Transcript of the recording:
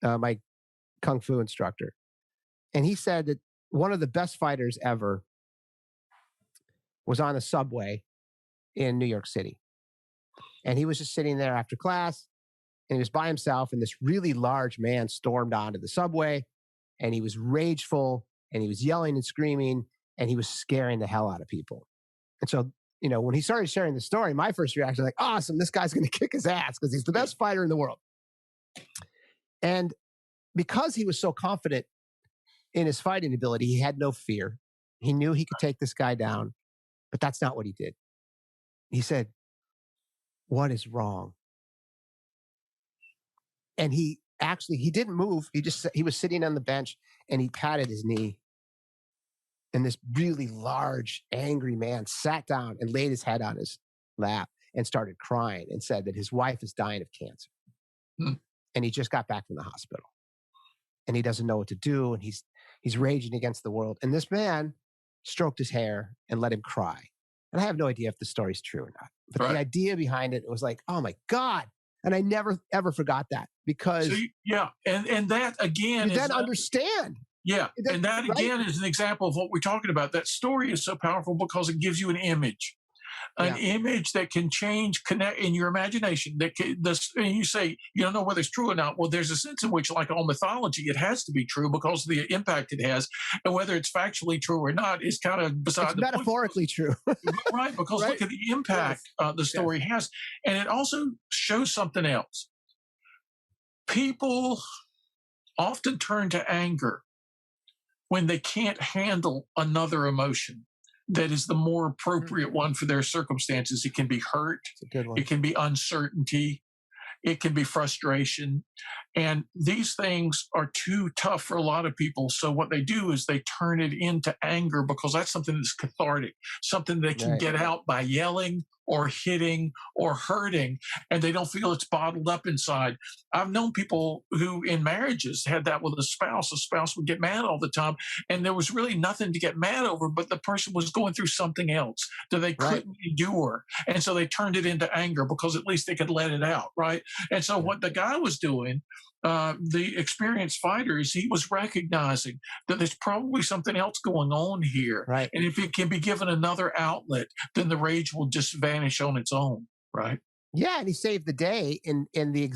my kung fu instructor, and he said that one of the best fighters ever was on a subway in New York City, and he was just sitting there after class, and he was by himself, and this really large man stormed onto the subway, and he was rageful, and he was yelling and screaming, and he was scaring the hell out of people. And so, when he started sharing the story, my first reaction was like, awesome, this guy's going to kick his ass because he's the best fighter in the world. And because he was so confident in his fighting ability, he had no fear. He knew he could take this guy down, but that's not what he did. He said, "What is wrong?" And he didn't move. He was sitting on the bench and he patted his knee. And this really large, angry man sat down and laid his head on his lap and started crying and said that his wife is dying of cancer. And he just got back from the hospital. And he doesn't know what to do. And he's raging against the world. And this man stroked his hair and let him cry. And I have no idea if the story's true or not. But the idea behind it was like, oh my God. And I never, ever forgot that because. And that again you then understand. Yeah. And that again is an example of what we're talking about. That story is so powerful because it gives you an image. An image that can connect in your imagination. And you say, you don't know whether it's true or not. Well, there's a sense in which, like all mythology, it has to be true because of the impact it has. And whether it's factually true or not is kind of beside the metaphorically true. Right, because look at the impact the story has. And it also shows something else. People often turn to anger when they can't handle another emotion that is the more appropriate one for their circumstances. It can be hurt. It can be uncertainty. It can be frustration. And these things are too tough for a lot of people. So what they do is they turn it into anger because that's something that's cathartic, something they can get out by yelling or hitting or hurting, and they don't feel it's bottled up inside. I've known people who in marriages had that with a spouse. A spouse would get mad all the time, and there was really nothing to get mad over, but the person was going through something else that they couldn't endure. And so they turned it into anger because at least they could let it out, right? And so what the guy was doing, the experienced fighters, he was recognizing that there's probably something else going on here. Right. And if it can be given another outlet, then the rage will just vanish on its own. Right. Yeah. And he saved the day in the